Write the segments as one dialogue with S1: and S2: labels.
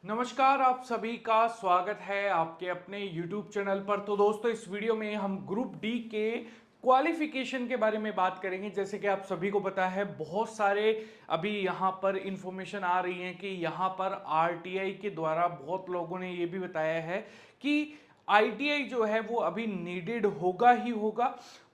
S1: नमस्कार, आप सभी का स्वागत है आपके अपने YouTube चैनल पर। तो दोस्तों, इस वीडियो में हम ग्रुप डी के क्वालिफिकेशन के बारे में बात करेंगे। जैसे कि आप सभी को पता है, बहुत सारे अभी यहाँ पर इंफॉर्मेशन आ रही है कि यहाँ पर आरटीआई के द्वारा बहुत लोगों ने ये भी बताया है कि आईटीआई जो है वो अभी नीडेड होगा ही होगा।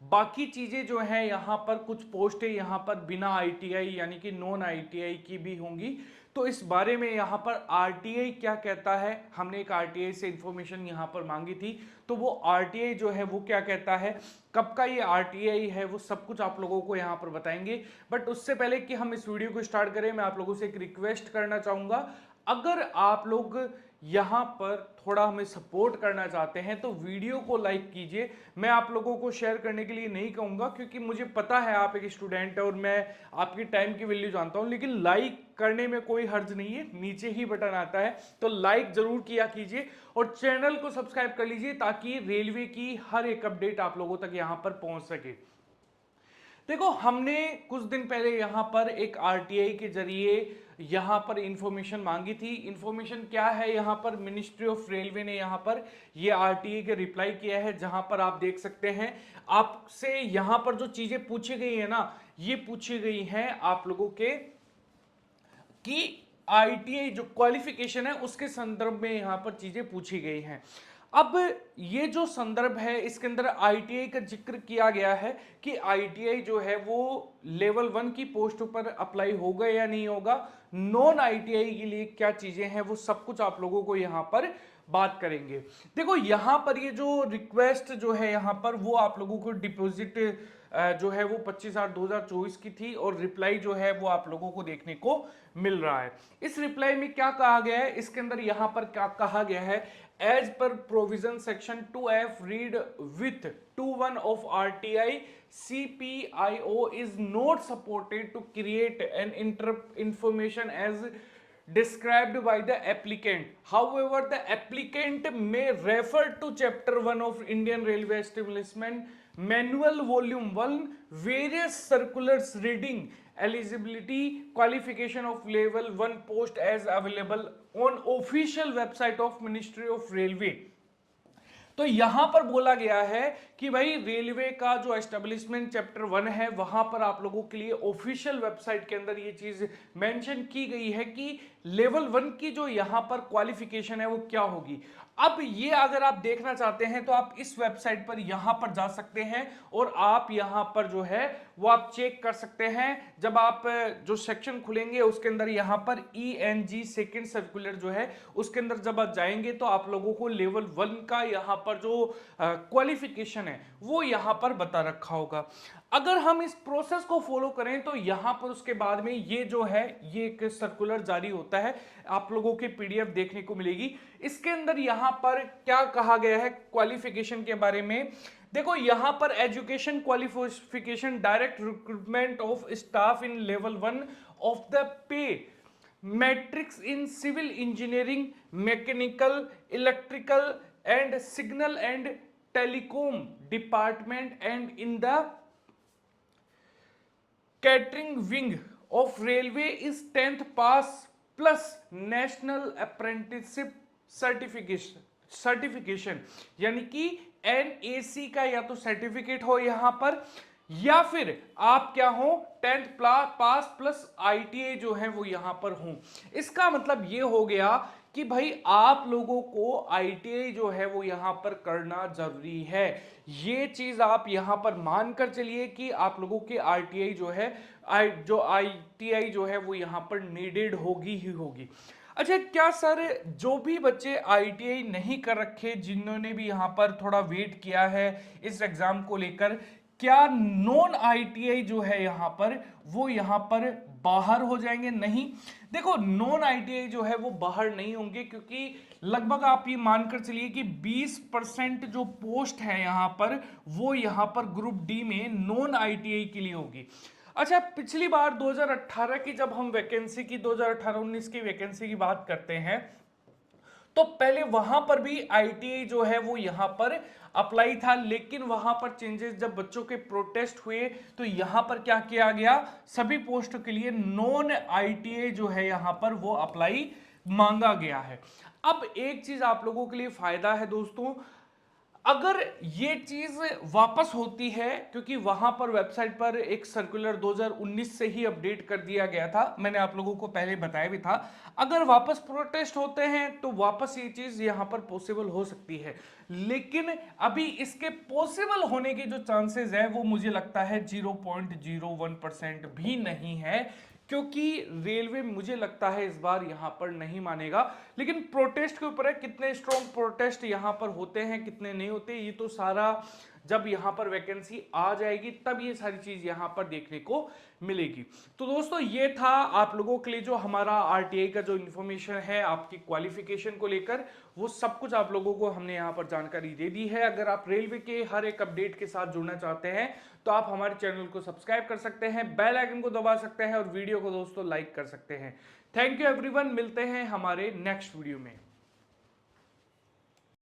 S1: बाकी चीजें जो है यहाँ पर कुछ पोस्टें यहाँ पर बिना आईटीआई यानी कि नॉन आईटीआई की भी होंगी। तो इस बारे में यहाँ पर आरटीआई क्या कहता है, हमने एक आरटीआई से इंफॉर्मेशन यहाँ पर मांगी थी। तो वो आरटीआई जो है वो क्या कहता है, कब का ये आरटीआई है, वो सब कुछ आप लोगों को यहाँ पर बताएंगे। बट उससे पहले कि हम इस वीडियो को स्टार्ट करें, मैं आप लोगों से एक रिक्वेस्ट करना चाहूंगा। अगर आप लोग यहाँ पर थोड़ा हमें सपोर्ट करना चाहते हैं तो वीडियो को लाइक कीजिए। मैं आप लोगों को शेयर करने के लिए नहीं कहूँगा, क्योंकि मुझे पता है आप एक स्टूडेंट है और मैं आपकी टाइम की वैल्यू जानता हूँ। लेकिन लाइक करने में कोई हर्ज नहीं है, नीचे ही बटन आता है, तो लाइक जरूर किया कीजिए और चैनल को सब्सक्राइब कर लीजिए ताकि रेलवे की हर एक अपडेट आप लोगों तक यहाँ पर पहुँच सके। देखो, हमने कुछ दिन पहले यहाँ पर एक आरटीआई के जरिए यहाँ पर इंफॉर्मेशन मांगी थी। इंफॉर्मेशन क्या है, यहाँ पर मिनिस्ट्री ऑफ रेलवे ने यहाँ पर ये आरटीआई के रिप्लाई किया है, जहां पर आप देख सकते हैं आपसे यहाँ पर जो चीजें पूछी गई है ना, ये पूछी गई हैं आप लोगों के कि आईटीआई जो क्वालिफिकेशन है उसके संदर्भ में यहाँ पर चीजें पूछी गई हैं। अब ये जो संदर्भ है इसके अंदर आईटीआई का जिक्र किया गया है कि आईटीआई जो है वो लेवल 1 की पोस्ट पर अप्लाई होगा या नहीं होगा, नॉन आईटीआई के लिए क्या चीजें हैं, वो सब कुछ आप लोगों को यहाँ पर बात करेंगे। देखो, यहाँ पर ये जो रिक्वेस्ट जो है यहाँ पर वो आप लोगों को डिपॉजिट जो है वो 25/8/2024 की थी और रिप्लाई जो है वो आप लोगों को देखने को मिल रहा है। इस रिप्लाई में क्या कहा गया है, इसके अंदर यहाँ पर क्या कहा गया है, एज पर provision section 2F read with 2(1) of RTI CPIO is not supported to create an information as described by the applicant. However, the applicant may refer to Chapter 1 of Indian Railway Establishment Manual Volume 1, various circulars reading eligibility qualification of level 1 post as available on official website of Ministry of Railway. तो यहां पर बोला गया है कि भाई railway का जो एस्टेब्लिशमेंट चैप्टर 1 है वहां पर आप लोगों के लिए ऑफिशियल वेबसाइट के अंदर ये चीज मेंशन की गई है कि लेवल 1 की जो यहां पर क्वालिफिकेशन है वो क्या होगी। अब ये अगर आप देखना चाहते हैं तो आप इस वेबसाइट पर यहां पर जा सकते हैं और आप यहां पर जो है वो आप चेक कर सकते हैं। जब आप जो सेक्शन खुलेंगे उसके अंदर यहां पर ENG सेकेंड सर्कुलर जो है उसके अंदर जब आप जाएंगे तो आप लोगों को लेवल 1 का यहां पर जो क्वालिफिकेशन है वो यहां पर बता रखा होगा। अगर हम इस प्रोसेस को फॉलो करें तो यहां पर उसके बाद में ये जो है ये एक सर्कुलर जारी होता है, आप लोगों के पीडीएफ देखने को मिलेगी। इसके अंदर यहां पर क्या कहा गया है क्वालिफिकेशन के बारे में, देखो यहां पर education qualification direct recruitment of staff in level 1 of the pay matrix in civil engineering, mechanical, electrical and signal and telecom department and in the catering wing of railway is 10th pass plus national apprenticeship certification यानी कि NAC का या तो certificate हो यहां पर या फिर आप क्या हो 10th पास प्लस ITI जो है वो यहां पर हो। इसका मतलब ये हो गया कि भाई आप लोगों को ITI जो है वो यहां पर करना जरूरी है। ये चीज आप यहां पर मानकर चलिए कि आप लोगों के RTI जो है जो ITI जो है वो यहां पर नीडेड होगी ही होगी। अच्छा, क्या सर जो भी बच्चे ITI नहीं कर रखे, जिन्होंने भी यहाँ पर थोड़ा वेट किया है इस एग्जाम को लेकर, क्या नॉन ITI जो है यहाँ पर वो यहाँ पर बाहर हो जाएंगे? नहीं, देखो नॉन ITI जो है वो बाहर नहीं होंगे, क्योंकि लगभग आप ये मानकर चलिए कि 20% जो पोस्ट है यहाँ पर वो यहाँ पर ग्रुप डी में नॉन ITI के लिए होगी। अच्छा, पिछली बार 2018 की जब हम वैकेंसी की 2018-19 की वैकेंसी की बात करते हैं तो पहले वहां पर भी ITI जो है वो यहां पर अप्लाई था, लेकिन वहां पर चेंजेस जब बच्चों के प्रोटेस्ट हुए तो यहां पर क्या किया गया, सभी पोस्ट के लिए नॉन ITI जो है यहां पर वो अप्लाई मांगा गया है। अब एक चीज आप लोगों के लिए फायदा है दोस्तों, अगर ये चीज वापस होती है, क्योंकि वहां पर वेबसाइट पर एक सर्कुलर 2019 से ही अपडेट कर दिया गया था, मैंने आप लोगों को पहले बताया भी था, अगर वापस प्रोटेस्ट होते हैं तो वापस ये चीज यहां पर पॉसिबल हो सकती है। लेकिन अभी इसके पॉसिबल होने के जो चांसेस है वो मुझे लगता है 0.01% भी नहीं है, क्योंकि रेलवे मुझे लगता है इस बार यहां पर नहीं मानेगा। लेकिन प्रोटेस्ट के ऊपर है, कितने स्ट्रॉन्ग प्रोटेस्ट यहां पर होते हैं कितने नहीं होते, ये तो सारा जब यहां पर वैकेंसी आ जाएगी तब ये सारी चीज यहां पर देखने को मिलेगी। तो दोस्तों ये था आप लोगों के लिए जो हमारा आरटीआई का जो इन्फॉर्मेशन है आपकी क्वालिफिकेशन को लेकर, वो सब कुछ आप लोगों को हमने यहाँ पर जानकारी दे दी है। अगर आप रेलवे के हर एक अपडेट के साथ जुड़ना चाहते हैं तो आप हमारे चैनल को सब्सक्राइब कर सकते हैं, बेल आइकन को दबा सकते हैं और वीडियो को दोस्तों लाइक कर सकते हैं। थैंक यू एवरीवन, मिलते हैं हमारे नेक्स्ट वीडियो में।